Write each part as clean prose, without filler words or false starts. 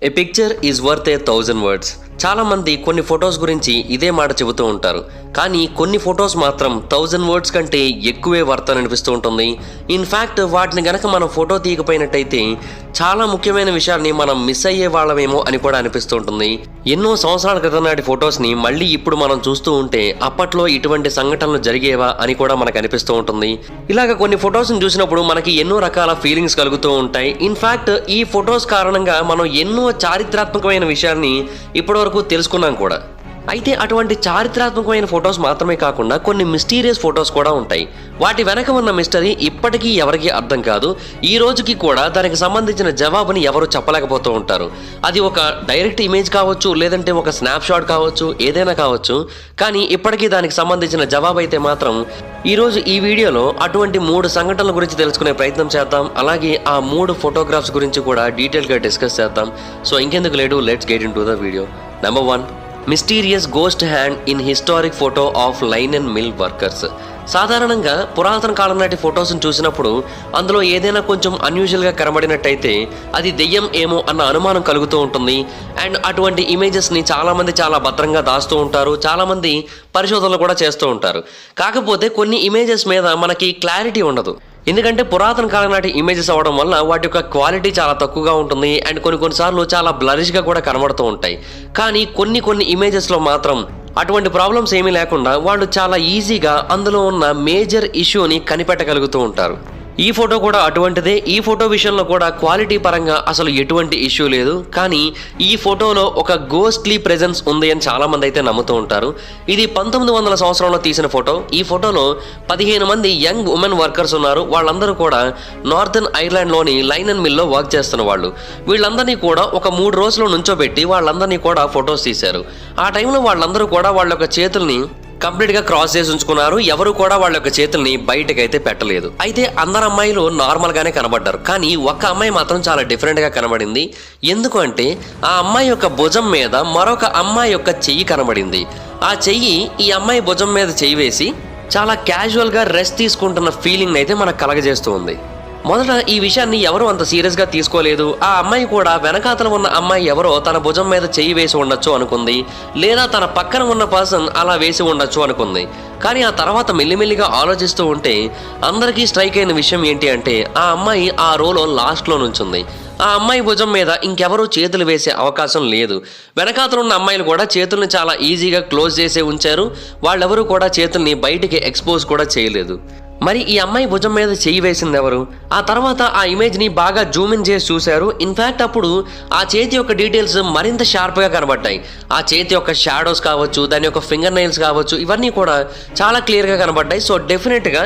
A picture is worth A 1000 words. చాలా మంది కొన్ని ఫొటోస్ గురించి ఇదే మాట చెబుతూ ఉంటారు. కానీ కొన్ని ఫొటోస్ మాత్రం 1000 వర్డ్స్ కంటే ఎక్కువే వర్త్ అని అనిపిస్తూ ఉంటుంది. ఇన్ఫ్యాక్ట్ వాటిని గనక మనం ఫోటో తీయకపోయినట్టయితే చాలా ముఖ్యమైన విషయాల్ని మనం మిస్ అయ్యే వాళ్ళమేమో అని కూడా అనిపిస్తూ ఉంటుంది. ఎన్నో సంవత్సరాల క్రితం నాటి ఫొటోస్ని మళ్ళీ ఇప్పుడు మనం చూస్తూ ఉంటే అప్పట్లో ఇటువంటి సంఘటనలు జరిగేవా అని కూడా మనకు అనిపిస్తూ ఉంటుంది. ఇలాగ కొన్ని ఫొటోస్ని చూసినప్పుడు మనకి ఎన్నో రకాల ఫీలింగ్స్ కలుగుతూ ఉంటాయి. ఇన్ఫ్యాక్ట్ ఈ ఫొటోస్ కారణంగా మనం ఎన్నో చారిత్రాత్మకమైన విషయాల్ని ఇప్పటివరకు తెలుసుకున్నాం కూడా. అయితే అటువంటి చారిత్రాత్మకమైన ఫొటోస్ మాత్రమే కాకుండా కొన్ని మిస్టీరియస్ ఫొటోస్ కూడా ఉంటాయి. వాటి వెనక ఉన్న మిస్టరీ ఇప్పటికీ ఎవరికీ అర్థం కాదు. ఈ రోజుకి కూడా దానికి సంబంధించిన జవాబుని ఎవరు చెప్పలేకపోతూ ఉంటారు. అది ఒక డైరెక్ట్ ఇమేజ్ కావచ్చు, లేదంటే ఒక స్నాప్ షాట్ కావచ్చు, ఏదైనా కావచ్చు. కానీ ఇప్పటికీ దానికి సంబంధించిన జవాబు అయితే మాత్రం ఈరోజు ఈ వీడియోలో అటువంటి 3 సంఘటనల గురించి తెలుసుకునే ప్రయత్నం చేద్దాం. అలాగే ఆ 3 ఫోటోగ్రాఫ్స్ గురించి కూడా డీటెయిల్గా డిస్కస్ చేద్దాం. సో ఇంకెందుకు late, let's get in to the video. Number 1, mysterious ghost hand in historic photo of line and meal workers. సాధారణంగా పురాతన కాలం నాటి ఫొటోస్ని చూసినప్పుడు అందులో ఏదైనా కొంచెం అన్యూజువల్గా కనబడినట్టయితే అది దెయ్యం ఏమో అన్న అనుమానం కలుగుతూ ఉంటుంది. అండ్ అటువంటి ఇమేజెస్ని చాలామంది చాలా భద్రంగా దాస్తూ ఉంటారు. చాలామంది పరిశోధనలు కూడా చేస్తూ ఉంటారు. కాకపోతే కొన్ని ఇమేజెస్ మీద మనకి క్లారిటీ ఉండదు. ఎందుకంటే పురాతన కాలం నాటి ఇమేజెస్ అవ్వడం వల్ల వాటి యొక్క క్వాలిటీ చాలా తక్కువగా ఉంటుంది. అండ్ కొన్నిసార్లు చాలా బ్లరిష్గా కూడా కనబడుతూ ఉంటాయి. కానీ కొన్ని ఇమేజెస్లో మాత్రం అటువంటి ప్రాబ్లమ్స్ ఏమీ లేకుండా వాళ్ళు చాలా ఈజీగా అందులో ఉన్న మేజర్ ఇష్యూని కనిపెట్టగలుగుతూ ఉంటారు. ఈ ఫోటో కూడా అటువంటిదే. ఈ ఫోటో విషయంలో కూడా క్వాలిటీ పరంగా అసలు ఎటువంటి ఇష్యూ లేదు. కానీ ఈ ఫోటోలో ఒక గోస్ట్లీ ప్రెజెన్స్ ఉంది అని చాలా మంది అయితే నమ్ముతూ ఉంటారు. ఇది 1900 సంవత్సరంలో తీసిన ఫోటో. ఈ ఫోటోలో 15 మంది యంగ్ ఉమెన్ వర్కర్స్ ఉన్నారు. వాళ్ళందరూ కూడా నార్థన్ ఐర్లాండ్లోని లైన్ అండ్ మిల్లో వర్క్ చేస్తున్న వాళ్ళు. వీళ్ళందరినీ కూడా ఒక 3 రోజులు నుంచోబెట్టి వాళ్ళందరినీ కూడా ఫొటోస్ తీశారు. ఆ టైంలో వాళ్ళందరూ కూడా వాళ్ళ యొక్క చేతుల్ని కంప్లీట్గా క్రాస్ చేసి ఉంచుకున్నారు. ఎవరు కూడా వాళ్ళ యొక్క చేతుల్ని బయటకైతే పెట్టలేదు. అయితే అందరు అమ్మాయిలు నార్మల్గానే కనబడ్డారు. కానీ ఒక్క అమ్మాయి మాత్రం చాలా డిఫరెంట్గా కనబడింది. ఎందుకు అంటే ఆ అమ్మాయి యొక్క భుజం మీద మరొక అమ్మాయి యొక్క చెయ్యి కనబడింది. ఆ చెయ్యి ఈ అమ్మాయి భుజం మీద చెయ్యి వేసి చాలా క్యాజువల్గా రెస్ట్ తీసుకుంటున్న ఫీలింగ్ అయితే మనకు కలగజేస్తూ ఉంది. మొదట ఈ విషయాన్ని ఎవరు అంత సీరియస్గా తీసుకోలేదు. ఆ అమ్మాయి కూడా వెనకాతల ఉన్న అమ్మాయి ఎవరో తన భుజం మీద చెయ్యి వేసి ఉండొచ్చు అనుకుంది, లేదా తన పక్కన ఉన్న పర్సన్ అలా వేసి ఉండొచ్చు అనుకుంది. కానీ ఆ తర్వాత మెల్లిమెల్లిగా ఆలోచిస్తూ ఉంటే అందరికీ స్ట్రైక్ అయిన విషయం ఏంటి అంటే ఆ అమ్మాయి ఆ రోలో లాస్ట్లో నుంచుంది. ఆ అమ్మాయి భుజం మీద ఇంకెవరూ చేతులు వేసే అవకాశం లేదు. వెనకాతలు ఉన్న అమ్మాయిలు కూడా చేతుల్ని చాలా ఈజీగా క్లోజ్ చేసే ఉంచారు. వాళ్ళెవరూ కూడా చేతుల్ని బయటికి ఎక్స్పోజ్ కూడా చేయలేదు. మరి ఈ అమ్మాయి భుజం మీద చెయ్యి వేసింది ఎవరు? ఆ తర్వాత ఆ ఇమేజ్ని బాగా జూమ్ ఇన్ చేసి చూశారు. ఇన్ఫ్యాక్ట్ అప్పుడు ఆ చేతి యొక్క డీటెయిల్స్ మరింత షార్ప్గా కనబడ్డాయి. ఆ చేతి యొక్క షాడోస్ కావచ్చు, దాని యొక్క ఫింగర్ నెయిల్స్ కావచ్చు, ఇవన్నీ కూడా చాలా క్లియర్గా కనబడ్డాయి. సో డెఫినెట్గా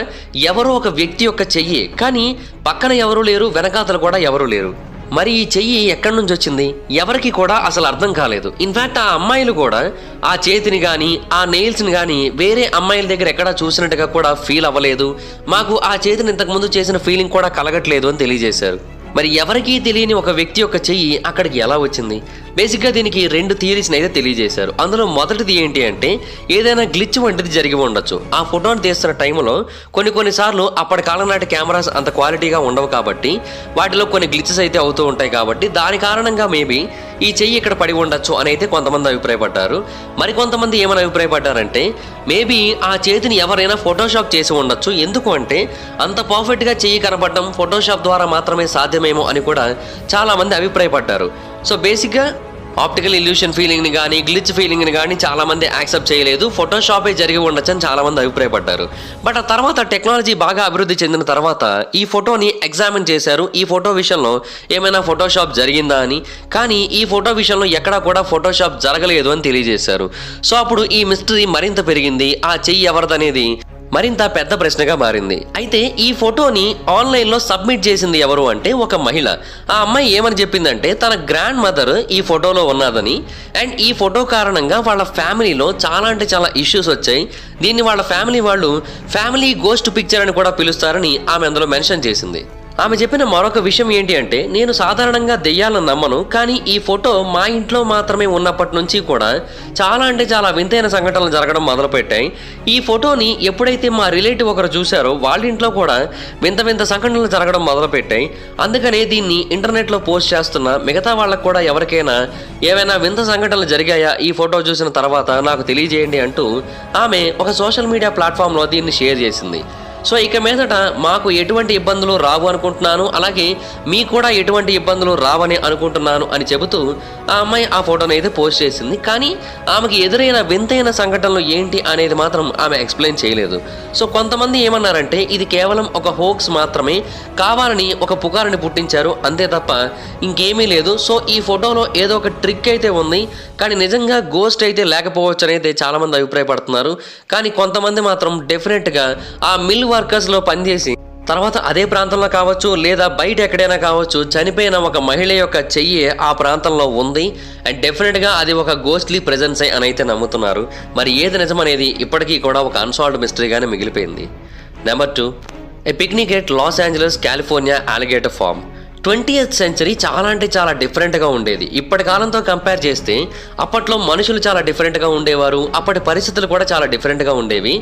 ఎవరో ఒక వ్యక్తి యొక్క చెయ్యి. కానీ పక్కన ఎవరూ లేరు, వెనకాతలు కూడా ఎవరూ లేరు. మరి ఈ చెయ్యి ఎక్కడి నుంచి వచ్చింది ఎవరికి కూడా అసలు అర్థం కాలేదు. ఇన్ఫ్యాక్ట్ ఆ అమ్మాయిలు కూడా ఆ చేతిని కానీ ఆ నెయిల్స్ని కానీ వేరే అమ్మాయిల దగ్గర ఎక్కడా చూసినట్టుగా కూడా ఫీల్ అవ్వలేదు. మాకు ఆ చేతిని ఇంతకుముందు చేసిన ఫీలింగ్ కూడా కలగట్లేదు అని తెలియజేశారు. మరి ఎవరికీ తెలియని ఒక వ్యక్తి యొక్క చెయ్యి అక్కడికి ఎలా వచ్చింది? బేసిక్గా దీనికి 2 థియరీస్ని అయితే తెలియజేశారు. అందులో మొదటిది ఏంటి అంటే ఏదైనా గ్లిచ్ వంటిది జరిగి ఉండొచ్చు. ఆ ఫోటోని తీస్తున్న టైంలో కొన్నిసార్లు అప్పటి కాలం నాటి కెమెరాస్ అంత క్వాలిటీగా ఉండవు కాబట్టి వాటిలో కొన్ని గ్లిచెస్ అయితే అవుతూ ఉంటాయి. కాబట్టి దాని కారణంగా మేబీ ఈ చెయ్యి ఇక్కడ పడి ఉండొచ్చు అని అయితే కొంతమంది అభిప్రాయపడ్డారు. మరికొంతమంది ఏమని అభిప్రాయపడ్డారంటే మేబీ ఆ చేతిని ఎవరైనా ఫోటోషాప్ చేసి ఉండొచ్చు. ఎందుకు అంటే అంత పర్ఫెక్ట్గా చెయ్యి కనబడడం ఫోటోషాప్ ద్వారా మాత్రమే సాధ్యమేమో అని కూడా చాలామంది అభిప్రాయపడ్డారు. సో బేసిక్గా ఆప్టికల్ ఇల్యూషన్ ఫీలింగ్ని కానీ గ్లిచ్ ఫీలింగ్ని కానీ చాలామంది యాక్సెప్ట్ చేయలేదు. ఫోటోషాపే జరిగి ఉండొచ్చని చాలామంది అభిప్రాయపడ్డారు. బట్ ఆ తర్వాత టెక్నాలజీ బాగా అభివృద్ధి చెందిన తర్వాత ఈ ఫోటోని ఎగ్జామిన్ చేశారు. ఈ ఫోటో విషయంలో ఏమైనా ఫోటోషాప్ జరిగిందా అని. కానీ ఈ ఫోటో విషయంలో ఎక్కడా కూడా ఫోటోషాప్ జరగలేదు అని తెలియజేశారు. సో అప్పుడు ఈ మిస్టరీ మరింత పెరిగింది. ఆ చెయ్యి ఎవరిదనేది మరింత పెద్ద ప్రశ్నగా మారింది. అయితే ఈ ఫోటోని ఆన్లైన్లో సబ్మిట్ చేసింది ఎవరు అంటే ఒక మహిళ. ఆ అమ్మాయి ఏమని చెప్పిందంటే తన గ్రాండ్ మదర్ ఈ ఫోటోలో ఉన్నదని, అండ్ ఈ ఫోటో కారణంగా వాళ్ళ ఫ్యామిలీలో చాలా అంటే చాలా ఇష్యూస్ వచ్చాయి. దీన్ని వాళ్ళ ఫ్యామిలీ వాళ్ళు ఫ్యామిలీ గోస్ట్ పిక్చర్ అని కూడా పిలుస్తారని ఆమె అందులో మెన్షన్ చేసింది. ఆమె చెప్పిన మరొక విషయం ఏంటి అంటే, నేను సాధారణంగా దెయ్యాలను నమ్మను, కానీ ఈ ఫోటో మా ఇంట్లో మాత్రమే ఉన్నప్పటి నుంచి కూడా చాలా అంటే చాలా వింతైన సంఘటనలు జరగడం మొదలుపెట్టాయి. ఈ ఫోటోని ఎప్పుడైతే మా రిలేటివ్ ఒకరు చూశారో వాళ్ళ ఇంట్లో కూడా వింత వింత సంఘటనలు జరగడం మొదలుపెట్టాయి. అందుకనే దీన్ని ఇంటర్నెట్లో పోస్ట్ చేస్తున్న మిగతా వాళ్ళకు కూడా ఎవరికైనా ఏవైనా వింత సంఘటనలు జరిగాయా ఈ ఫోటో చూసిన తర్వాత నాకు తెలియజేయండి అంటూ ఆమె ఒక సోషల్ మీడియా ప్లాట్ఫామ్లో దీన్ని షేర్ చేసింది. సో ఇక మీదట మాకు ఎటువంటి ఇబ్బందులు రావు అనుకుంటున్నాను, అలాగే మీకు కూడా ఎటువంటి ఇబ్బందులు రావని అనుకుంటున్నాను అని చెబుతూ ఆ అమ్మాయి ఆ ఫోటోని అయితే పోస్ట్ చేసింది. కానీ ఆమెకి ఎదురైన వింతైన సంఘటనలు ఏంటి అనేది మాత్రం ఆమె ఎక్స్ప్లెయిన్ చేయలేదు. సో కొంతమంది ఏమన్నారంటే ఇది కేవలం ఒక హోక్స్ మాత్రమే, కావాలని ఒక పుకారుని పుట్టించారు అంతే తప్ప ఇంకేమీ లేదు. సో ఈ ఫోటోలో ఏదో ఒక ట్రిక్ అయితే ఉంది, కానీ నిజంగా గోస్ట్ అయితే లేకపోవచ్చు అనేది చాలామంది అభిప్రాయపడుతున్నారు. కానీ కొంతమంది మాత్రం డెఫినెట్గా ఆ మిల్ వర్కర్స్లో పనిచేసి తర్వాత అదే ప్రాంతంలో కావచ్చు లేదా బయట ఎక్కడైనా కావచ్చు చనిపోయిన ఒక మహిళ యొక్క చెయ్యి ఆ ప్రాంతంలో ఉంది అండ్ డెఫినెట్గా అది ఒక గోస్ట్లీ ప్రెజెన్స్ అని అయితే నమ్ముతున్నారు. మరి ఏది నిజమనేది ఇప్పటికీ కూడా ఒక అన్సాల్వ్డ్ మిస్టరీగానే మిగిలిపోయింది. Number 2, a picnic at Los Angeles California alligator farm. 20th century చాలా అంటే చాలా డిఫరెంట్గా ఉండేది. ఇప్పటి కాలంతో కంపేర్ చేస్తే అప్పట్లో మనుషులు చాలా డిఫరెంట్గా ఉండేవారు, అప్పటి పరిస్థితులు కూడా చాలా డిఫరెంట్గా ఉండేవి.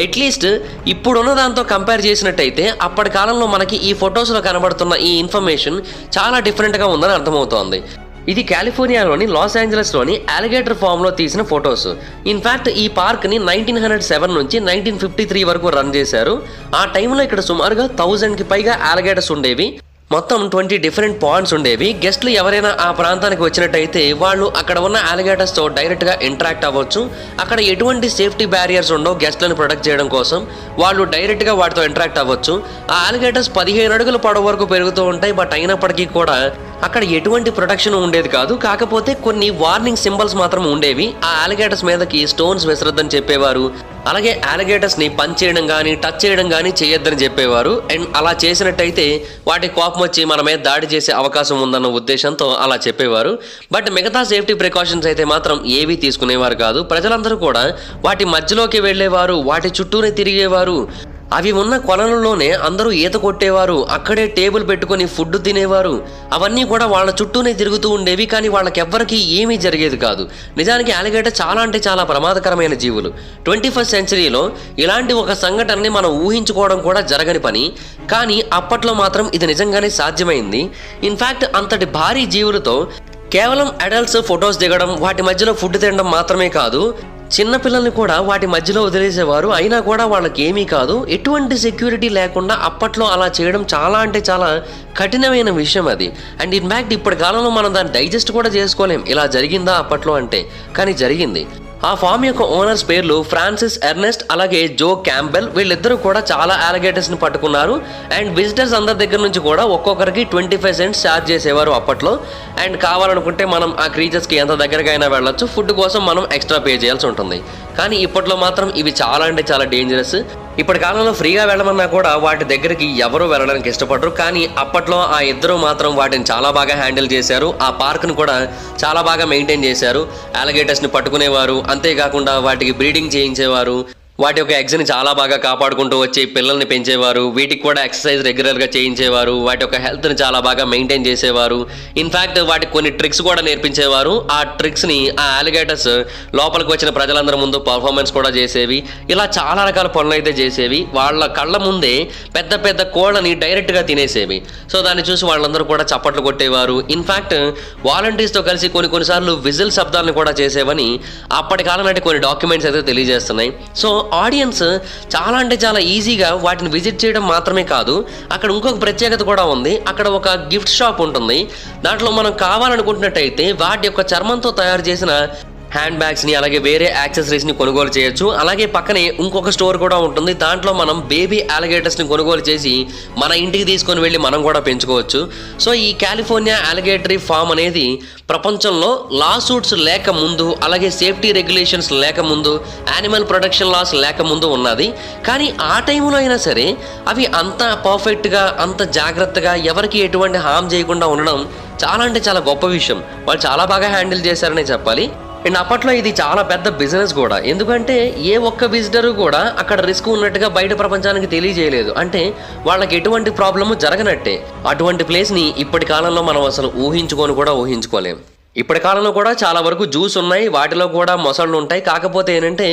అట్లీస్ట్ ఇప్పుడున్న దాంతో కంపేర్ చేసినట్టయితే అప్పటి కాలంలో మనకి ఈ ఫొటోస్లో కనబడుతున్న ఈ ఇన్ఫర్మేషన్ చాలా డిఫరెంట్గా ఉందని అర్థమవుతోంది. ఇది కాలిఫోర్నియాలోని లాస్ ఏంజలస్లోని అలిగేటర్ ఫామ్లో తీసిన ఫొటోస్. ఇన్ఫ్యాక్ట్ ఈ పార్క్ని 1907 నుంచి 1953 వరకు రన్ చేశారు. ఆ టైంలో ఇక్కడ సుమారుగా 1000కి పైగా అలిగేటర్స్ ఉండేవి. మొత్తం 20 డిఫరెంట్ పాయింట్స్ ఉండేవి. గెస్ట్లు ఎవరైనా ఆ ప్రాంతానికి వచ్చినట్టయితే వాళ్ళు అక్కడ ఉన్న అలిగేటర్స్తో డైరెక్ట్గా ఇంటరాక్ట్ అవ్వచ్చు. అక్కడ ఎటువంటి సేఫ్టీ బ్యారియర్స్ ఉండవు గెస్ట్లను ప్రొటెక్ట్ చేయడం కోసం, వాళ్ళు డైరెక్ట్గా వాటితో ఇంటరాక్ట్ అవ్వచ్చు. ఆ అలిగేటర్స్ 15 అడుగుల పొడవు వరకు పెరుగుతూ ఉంటాయి. బట్ అయినప్పటికీ కూడా అక్కడ ఎటువంటి ప్రొటెక్షన్ ఉండేది కాదు. కాకపోతే కొన్ని వార్నింగ్ సింబల్స్ మాత్రం ఉండేవి. ఆ అలిగేటర్స్ మీదకి స్టోన్స్ విసరద్దని చెప్పేవారు, అలాగే అలిగేటర్స్ని పంచ్ చేయడం కానీ టచ్ చేయడం కానీ చేయొద్దని చెప్పేవారు. అండ్ అలా చేసినట్టయితే వాటి కోపం వచ్చి మన మీద దాడి చేసే అవకాశం ఉందన్న ఉద్దేశంతో అలా చెప్పేవారు. బట్ మిగతా సేఫ్టీ ప్రికాషన్స్ అయితే మాత్రం ఏవీ తీసుకునేవారు కాదు. ప్రజలందరూ కూడా వాటి మధ్యలోకి వెళ్ళేవారు, వాటి చుట్టూనే తిరిగేవారు. అవి ఉన్న కొలనులోనే అందరూ ఈత కొట్టేవారు, అక్కడే టేబుల్ పెట్టుకొని ఫుడ్ తినేవారు. అవన్నీ కూడా వాళ్ళ చుట్టూనే తిరుగుతూ ఉండేవి, కానీ వాళ్ళకెవ్వరికీ ఏమీ జరిగేది కాదు. నిజానికి అలిగేటర్ చాలా అంటే చాలా ప్రమాదకరమైన జీవులు. 21st సెంచరీలో ఇలాంటి ఒక సంఘటనని మనం ఊహించుకోవడం కూడా జరగని పని, కానీ అప్పట్లో మాత్రం ఇది నిజంగానే సాధ్యమైంది. ఇన్ఫ్యాక్ట్ అంతటి భారీ జీవులతో కేవలం అడల్ట్స్ ఫొటోస్ దిగడం, వాటి మధ్యలో ఫుడ్ తినడం మాత్రమే కాదు, చిన్నపిల్లల్ని కూడా వాటి మధ్యలో వదిలేసేవారు. అయినా కూడా వాళ్ళకి ఏమీ కాదు. ఎటువంటి సెక్యూరిటీ లేకుండా అప్పట్లో అలా చేయడం చాలా అంటే చాలా కఠినమైన విషయం అది. అండ్ ఇన్ఫ్యాక్ట్ ఇప్పటి కాలంలో మనం దాన్ని డైజెస్ట్ కూడా చేసుకోలేం, ఇలా జరిగిందా అప్పట్లో అంటే, కానీ జరిగింది. ఆ ఫామ్ యొక్క ఓనర్స్ పేర్లు ఫ్రాన్సిస్ ఎర్నెస్ట్ అలాగే జో క్యాంబెల్. వీళ్ళిద్దరూ కూడా చాలా అలిగేటర్స్ని పట్టుకున్నారు. అండ్ విజిటర్స్ అందరి దగ్గర నుంచి కూడా ఒక్కొక్కరికి 25 cents ఛార్జ్ చేసేవారు అప్పట్లో. అండ్ కావాలనుకుంటే మనం ఆ క్రీచర్స్కి ఎంత దగ్గరగా అయినా వెళ్ళొచ్చు, ఫుడ్ కోసం మనం ఎక్స్ట్రా పే చేయాల్సి ఉంటుంది. కానీ ఇప్పట్లో మాత్రం ఇవి చాలా అంటే చాలా డేంజరస్. ఇప్పటి కాలంలో ఫ్రీగా వెళ్ళమన్నా కూడా వాటి దగ్గరికి ఎవరూ వెళ్ళడానికి ఇష్టపడరు. కానీ అప్పట్లో ఆ ఇద్దరు మాత్రం వాటిని చాలా బాగా హ్యాండిల్ చేశారు. ఆ పార్క్ను కూడా చాలా బాగా మెయింటైన్ చేశారు. అలిగేటర్స్ని పట్టుకునేవారు, అంతేకాకుండా వాటికి బ్రీడింగ్ చేయించేవారు. వాటి యొక్క ఎగ్స్ని చాలా బాగా కాపాడుకుంటూ వచ్చి పిల్లల్ని పెంచేవారు. వీటికి కూడా ఎక్సర్సైజ్ రెగ్యులర్గా చేయించేవారు. వాటి యొక్క హెల్త్ని చాలా బాగా మెయింటైన్ చేసేవారు. ఇన్ఫ్యాక్ట్ వాటికి కొన్ని ట్రిక్స్ కూడా నేర్పించేవారు. ఆ ట్రిక్స్ని ఆ అలిగేటర్స్ లోపలికి వచ్చిన ప్రజలందరి ముందు పర్ఫార్మెన్స్ కూడా చేసేవి. ఇలా చాలా రకాల పనులు అయితే చేసేవి. వాళ్ళ కళ్ళ ముందే పెద్ద పెద్ద కోళ్ళని డైరెక్ట్గా తినేసేవి. సో దాన్ని చూసి వాళ్ళందరూ కూడా చప్పట్లు కొట్టేవారు. ఇన్ఫ్యాక్ట్ వాలంటీర్స్తో కలిసి కొన్నిసార్లు విజిల్ శబ్దాలను కూడా చేసేవని అప్పటి కాలం నాటి కొన్ని డాక్యుమెంట్స్ అయితే తెలియజేస్తున్నాయి. సో ఆడియన్స్ చాలా అంటే చాలా ఈజీగా వాటిని విజిట్ చేయడం మాత్రమే కాదు, అక్కడ ఇంకొక ప్రత్యేకత కూడా ఉంది. అక్కడ ఒక గిఫ్ట్ షాప్ ఉంటుంది. దాంట్లో మనం కావాలనుకుంటున్నట్టయితే వాటి యొక్క చర్మంతో తయారు చేసిన హ్యాండ్ బ్యాగ్స్ని అలాగే వేరే యాక్సెసరీస్ని కొనుగోలు చేయొచ్చు. అలాగే పక్కనే ఇంకొక స్టోర్ కూడా ఉంటుంది. దాంట్లో మనం బేబీ అలిగేటర్స్ని కొనుగోలు చేసి మన ఇంటికి తీసుకొని వెళ్ళి మనం కూడా పెంచుకోవచ్చు. సో ఈ కాలిఫోర్నియా అలిగేటరీ ఫామ్ అనేది ప్రపంచంలో లా సూట్స్ లేకముందు, అలాగే సేఫ్టీ రెగ్యులేషన్స్ లేకముందు, యానిమల్ ప్రొటెక్షన్ లాస్ లేకముందు ఉన్నది. కానీ ఆ టైంలో అయినా సరే అవి అంత పర్ఫెక్ట్గా అంత జాగ్రత్తగా ఎవరికి ఎటువంటి హామ్ చేయకుండా ఉండడం చాలా అంటే చాలా గొప్ప విషయం. వాళ్ళు చాలా బాగా హ్యాండిల్ చేశారనే చెప్పాలి. అండ్ అప్పట్లో ఇది చాలా పెద్ద బిజినెస్ కూడా, ఎందుకంటే ఏ ఒక్క విజిటర్ కూడా అక్కడ రిస్క్ ఉన్నట్టుగా బయట ప్రపంచానికి తెలియజేయలేదు. అంటే వాళ్ళకి ఎటువంటి ప్రాబ్లము జరగనట్టే. అటువంటి ప్లేస్ని ఇప్పటి కాలంలో మనం అసలు ఊహించుకోలేం. ఇప్పటి కాలంలో కూడా చాలా వరకు జూస్ ఉన్నాయి, వాటిలో కూడా మొసళ్ళు ఉంటాయి. కాకపోతే ఏంటంటే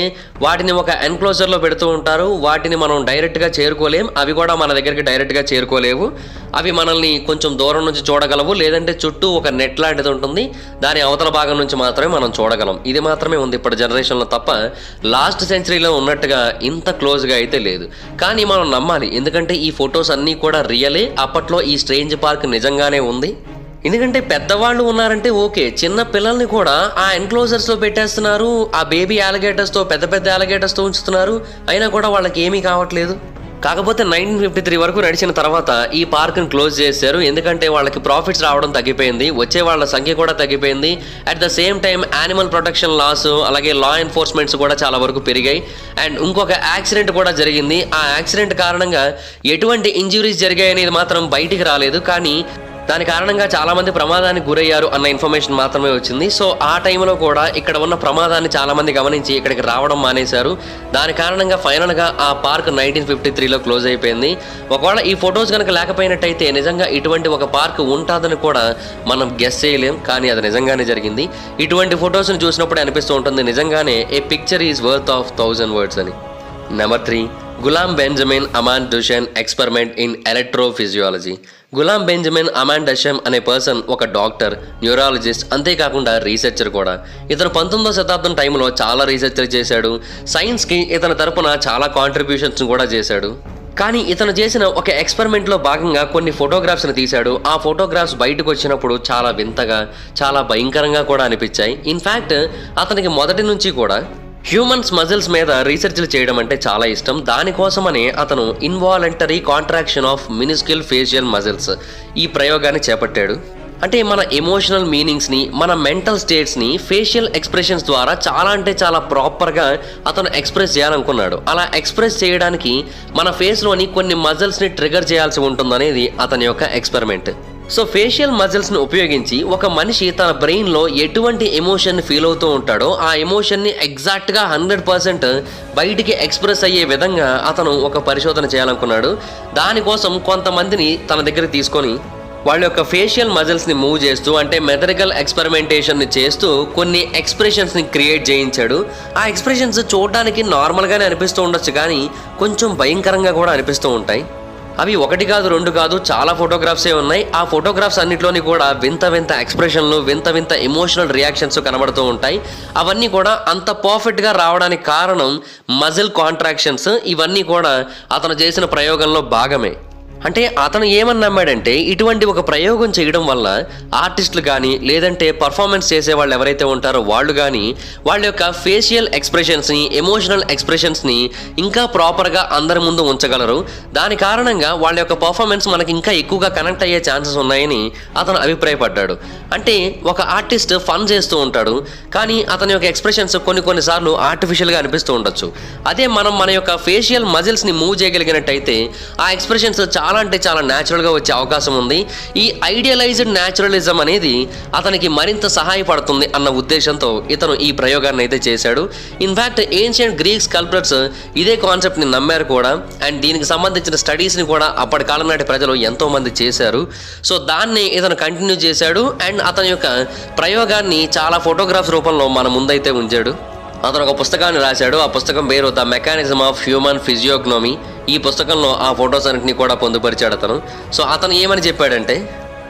వాటిని ఒక ఎన్క్లోజర్లో పెడుతూ ఉంటారు. వాటిని మనం డైరెక్ట్గా చేరుకోలేం, అవి కూడా మన దగ్గరికి డైరెక్ట్గా చేరుకోలేవు. అవి మనల్ని కొంచెం దూరం నుంచి చూడగలవు, లేదంటే చుట్టూ ఒక నెట్ లాంటిది ఉంటుంది, దాని అవతల భాగం నుంచి మాత్రమే మనం చూడగలం. ఇది మాత్రమే ఉంది ఇప్పటి జనరేషన్లో తప్ప లాస్ట్ సెంచరీలో ఉన్నట్టుగా ఇంత క్లోజ్గా అయితే లేదు. కానీ మనం నమ్మాలి, ఎందుకంటే ఈ ఫొటోస్ అన్నీ కూడా రియలే. అప్పట్లో ఈ స్ట్రేంజ్ పార్క్ నిజంగానే ఉంది. ఎందుకంటే పెద్దవాళ్ళు ఉన్నారంటే ఓకే, చిన్న పిల్లల్ని కూడా ఆ ఎన్క్లోజర్స్లో పెట్టేస్తున్నారు. ఆ బేబీ అలిగేటర్స్తో పెద్ద అలిగేటర్స్తో ఉంచుతున్నారు, అయినా కూడా వాళ్ళకి ఏమీ కావట్లేదు. కాకపోతే 1953 వరకు నడిచిన తర్వాత ఈ పార్క్ని క్లోజ్ చేశారు. ఎందుకంటే వాళ్ళకి ప్రాఫిట్స్ రావడం తగ్గిపోయింది, వచ్చే వాళ్ళ సంఖ్య కూడా తగ్గిపోయింది. At the same time animal protection laws, అలాగే లా ఎన్ఫోర్స్మెంట్స్ కూడా చాలా వరకు పెరిగాయి. అండ్ ఇంకొక యాక్సిడెంట్ కూడా జరిగింది. ఆ యాక్సిడెంట్ కారణంగా ఎటువంటి ఇంజురీస్ జరిగాయి అనేది మాత్రం బయటికి రాలేదు, కానీ దాని కారణంగా చాలామంది ప్రమాదానికి గురయ్యారు అన్న ఇన్ఫర్మేషన్ మాత్రమే వచ్చింది. సో ఆ టైంలో కూడా ఇక్కడ ఉన్న ప్రమాదాన్ని చాలామంది గమనించి ఇక్కడికి రావడం మానేశారు. దాని కారణంగా ఫైనల్గా ఆ పార్క్ 1953లో క్లోజ్ అయిపోయింది. ఒకవేళ ఈ ఫొటోస్ కనుక లేకపోయినట్టయితే నిజంగా ఇటువంటి ఒక పార్క్ ఉంటుందని కూడా మనం గెస్ చేయలేం, కానీ అది నిజంగానే జరిగింది. ఇటువంటి ఫొటోస్ని చూసినప్పుడు అనిపిస్తూ ఉంటుంది నిజంగానే a picture is worth of 1000 words అని. Number 3, Guillaume Benjamin Amand Duchenne experiment in electrophysiology. Guillaume Benjamin Amand Duchenne అనే పర్సన్ ఒక డాక్టర్, న్యూరాలజిస్ట్, అంతేకాకుండా రీసెర్చర్ కూడా. ఇతను 19వ శతాబ్దం టైంలో చాలా రీసెర్చ్ చేశాడు. సైన్స్కి ఇతని తరపున చాలా కాంట్రిబ్యూషన్స్ కూడా చేశాడు. కానీ ఇతను చేసిన ఒక ఎక్స్పెరిమెంట్లో భాగంగా కొన్ని ఫోటోగ్రాఫ్స్ని తీశాడు. ఆ ఫోటోగ్రాఫ్స్ బయటకు వచ్చినప్పుడు చాలా వింతగా, చాలా భయంకరంగా కూడా అనిపించాయి. ఇన్ఫ్యాక్ట్ అతనికి మొదటి నుంచి కూడా హ్యూమన్స్ మజిల్స్ మీద రీసెర్చ్లు చేయడం అంటే చాలా ఇష్టం. దానికోసమనే అతను involuntary contraction of minuscule facial muscles ఈ ప్రయోగాన్ని చేపట్టాడు. అంటే మన ఎమోషనల్ మీనింగ్స్ని, మన మెంటల్ స్టేట్స్ని ఫేషియల్ ఎక్స్ప్రెషన్స్ ద్వారా చాలా ప్రాపర్గా అతను ఎక్స్ప్రెస్ చేయాలనుకున్నాడు. అలా ఎక్స్ప్రెస్ చేయడానికి మన ఫేస్లోని కొన్ని మజిల్స్ని ట్రిగర్ చేయాల్సి ఉంటుందనేది అతని యొక్క ఎక్స్పెరిమెంట్. సో ఫేషియల్ మజిల్స్ని ఉపయోగించి ఒక మనిషి తన బ్రెయిన్లో ఎటువంటి ఎమోషన్ని ఫీల్ అవుతూ ఉంటాడో ఆ ఎమోషన్ని ఎగ్జాక్ట్గా 100% బయటికి ఎక్స్ప్రెస్ అయ్యే విధంగా అతను ఒక పరిశోధన చేయాలనుకున్నాడు. దానికోసం కొంతమందిని తన దగ్గరికి తీసుకొని వాళ్ళ యొక్క ఫేషియల్ మజిల్స్ని మూవ్ చేస్తూ, అంటే మెథడికల్ ఎక్స్పెరిమెంటేషన్ని చేస్తూ కొన్ని ఎక్స్ప్రెషన్స్ని క్రియేట్ చేయించాడు. ఆ ఎక్స్ప్రెషన్స్ చూడడానికి నార్మల్గానే అనిపిస్తూ ఉండొచ్చు, కానీ కొంచెం భయంకరంగా కూడా అనిపిస్తూ ఉంటాయి. అవి 1 కాదు 2 కాదు చాలా ఫోటోగ్రాఫ్సే ఉన్నాయి. ఆ ఫోటోగ్రాఫ్స్ అన్నిట్లోని కూడా వింత ఎక్స్ప్రెషన్లు, వింత ఎమోషనల్ రియాక్షన్స్ కనబడుతూ ఉంటాయి. అవన్నీ కూడా అంత పర్ఫెక్ట్గా రావడానికి కారణం మజిల్ కాంట్రాక్షన్స్. ఇవన్నీ కూడా అతను చేసిన ప్రయోగంలో భాగమే. అంటే అతను ఏమని నమ్మాడంటే ఇటువంటి ఒక ప్రయోగం చేయడం వల్ల ఆర్టిస్టులు కానీ, లేదంటే పర్ఫార్మెన్స్ చేసే వాళ్ళు ఎవరైతే ఉంటారో వాళ్ళు కానీ వాళ్ళ యొక్క ఫేషియల్ ఎక్స్ప్రెషన్స్ని, ఎమోషనల్ ఎక్స్ప్రెషన్స్ని ఇంకా ప్రాపర్గా అందరి ముందు ఉంచగలరు. దాని కారణంగా వాళ్ళ యొక్క పర్ఫార్మెన్స్ మనకి ఇంకా ఎక్కువగా కనెక్ట్ అయ్యే ఛాన్సెస్ ఉన్నాయని అతను అభిప్రాయపడ్డాడు. అంటే ఒక ఆర్టిస్ట్ ఫన్ చేస్తూ ఉంటాడు, కానీ అతని యొక్క ఎక్స్ప్రెషన్స్ కొన్నిసార్లు ఆర్టిఫిషియల్గా అనిపిస్తూ ఉండొచ్చు. అదే మనం మన యొక్క ఫేషియల్ మజిల్స్ని మూవ్ చేయగలిగినట్టయితే ఆ ఎక్స్ప్రెషన్స్ చాలా న్యాచురల్గా వచ్చే అవకాశం ఉంది. ఈ ఐడియలైజ్డ్ న్యాచురలిజం అనేది అతనికి మరింత సహాయపడుతుంది అన్న ఉద్దేశంతో ఇతను ఈ ప్రయోగాన్ని అయితే చేశాడు. ఇన్ఫ్యాక్ట్ ఏన్షియంట్ గ్రీక్ స్కల్ప్టర్స్ ఇదే కాన్సెప్ట్ని నమ్మారు కూడా. అండ్ దీనికి సంబంధించిన స్టడీస్ని కూడా అప్పటి కాలం నాటి ప్రజలు ఎంతోమంది చేశారు. సో దాన్ని ఇతను కంటిన్యూ చేశాడు. అండ్ అతని యొక్క ప్రయోగాన్ని చాలా ఫోటోగ్రాఫ్స్ రూపంలో మన ముందైతే ఉంచాడు. అతను ఒక పుస్తకాన్ని రాశాడు. ఆ పుస్తకం పేరు ద మెకానిజం ఆఫ్ హ్యూమన్ ఫిజియోగ్నోమీ. ఈ పుస్తకంలో ఆ ఫొటోస్ అన్నింటినీ కూడా పొందుపరిచాడు అతను. సో అతను ఏమని చెప్పాడంటే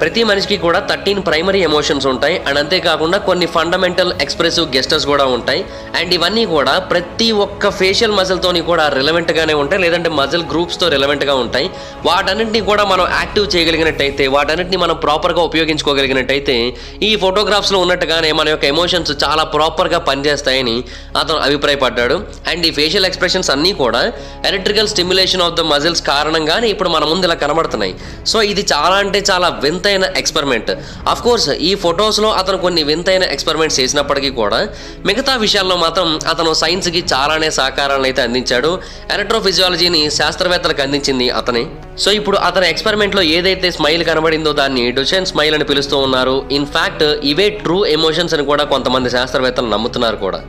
ప్రతి మనిషికి కూడా 13 ప్రైమరీ ఎమోషన్స్ ఉంటాయి. అండ్ అంతేకాకుండా కొన్ని ఫండమెంటల్ ఎక్స్ప్రెసివ్ గెస్టర్స్ కూడా ఉంటాయి. అండ్ ఇవన్నీ కూడా ప్రతి ఒక్క ఫేషియల్ మజిల్తోని కూడా రిలవెంట్గానే ఉంటాయి, లేదంటే మజిల్ గ్రూప్స్తో రిలవెంట్గా ఉంటాయి. వాటన్నింటినీ కూడా మనం యాక్టివ్ చేయగలిగినట్టయితే, వాటన్నింటినీ మనం ప్రాపర్గా ఉపయోగించుకోగలిగినట్టయితే ఈ ఫోటోగ్రాఫ్స్లో ఉన్నట్టుగానే మన యొక్క ఎమోషన్స్ చాలా ప్రాపర్గా పనిచేస్తాయని అతను అభిప్రాయపడ్డాడు. అండ్ ఈ ఫేషియల్ ఎక్స్ప్రెషన్స్ అన్నీ కూడా electrical stimulation of the muscles కారణంగానే ఇప్పుడు మన ముందు ఇలా కనబడుతున్నాయి. సో ఇది చాలా వింత వింతైన ఎక్స్పెరిమెంట్. ఆఫ్ కోర్స్ ఈ ఫొటోస్లో అతను కొన్ని వింతైన ఎక్స్పెరిమెంట్స్ చేసినప్పటికీ కూడా మిగతా విషయాల్లో మాత్రం అతను సైన్స్కి చాలానే సహకారాలను అయితే అందించాడు. ఎలక్ట్రోఫిజియాలజీని శాస్త్రవేత్తలకు అందించింది అతనే. సో ఇప్పుడు అతని ఎక్స్పెరిమెంట్లో ఏదైతే స్మైల్ కనబడిందో దాన్ని డుచెన్ స్మైల్ అని పిలుస్తూ ఉన్నారు. ఇన్ఫ్యాక్ట్ ఇవే ట్రూ ఎమోషన్స్ అని కూడా కొంతమంది శాస్త్రవేత్తలు నమ్ముతున్నారు కూడా.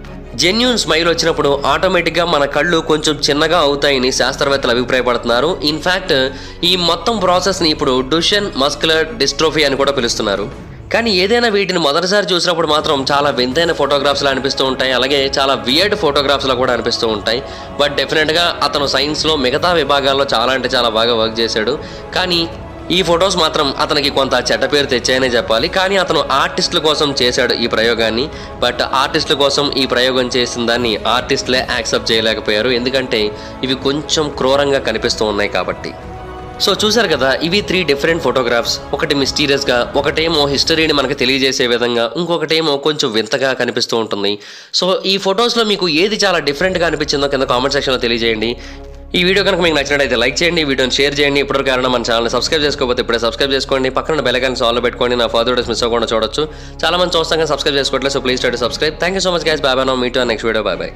జెన్యూన్ స్మైల్ వచ్చినప్పుడు ఆటోమేటిక్గా మన కళ్ళు కొంచెం చిన్నగా అవుతాయని శాస్త్రవేత్తలు అభిప్రాయపడుతున్నారు. ఇన్ఫ్యాక్ట్ ఈ మొత్తం ప్రాసెస్ని ఇప్పుడు డుచెన్ మస్కులర్ డిస్ట్రోఫీ అని కూడా పిలుస్తున్నారు. కానీ ఏదైనా వీటిని మొదటిసారి చూసినప్పుడు మాత్రం చాలా వింతైన ఫోటోగ్రాఫ్స్లా అనిపిస్తూ ఉంటాయి, అలాగే చాలా వియర్డ్ ఫోటోగ్రాఫ్స్లా కూడా అనిపిస్తూ ఉంటాయి. బట్ డెఫినెట్గా అతను సైన్స్లో మిగతా విభాగాల్లో చాలా అంటే చాలా బాగా వర్క్ చేశాడు. కానీ ఈ ఫొటోస్ మాత్రం అతనికి కొంత చెడ్డ పేరు తెచ్చాయనే చెప్పాలి. కానీ అతను ఆర్టిస్టుల కోసం చేశాడు ఈ ప్రయోగాన్ని. బట్ ఆర్టిస్టుల కోసం ఈ ప్రయోగం చేసిన దాన్ని ఆర్టిస్టులే యాక్సెప్ట్ చేయలేకపోయారు, ఎందుకంటే ఇవి కొంచెం క్రూరంగా కనిపిస్తూ ఉన్నాయి కాబట్టి. సో చూసారు కదా, ఇవి 3 డిఫరెంట్ ఫోటోగ్రాఫ్స్. ఒకటి మిస్టీరియస్గా, ఒకటేమో హిస్టరీని మనకు తెలియజేసే విధంగా, ఇంకొకటేమో కొంచెం వింతగా కనిపిస్తూ ఉంటుంది. సో ఈ ఫొటోస్లో మీకు ఏది చాలా డిఫరెంట్గా అనిపించిందో కింద కామెంట్ సెక్షన్లో తెలియజేయండి. ఈ వీడియో కనుక మీకు నచ్చినట్టయితే లైక్ చేయండి, వీడియోని షేర్ చేయండి. ఇప్పటివరకు కారణం మన ఛానల్ని సబ్స్క్రైబ్ చేసుకోకపోతే ఇప్పుడే సబ్స్క్రైబ్ చేసుకోండి. పక్కన బెల్ ఐకాన్ ఆన్లో పెట్టుకోండి, నా ఫర్దర్ వీడియోస్ మిస్ అవ్వకుండా చూడొచ్చు. చాలా మంది చూస్తాం కానీ సబ్స్క్రైబ్ చేసుకోవట్లేదు. So please try to subscribe. Thank you so much guys. By by. Now meet you on next video. By by.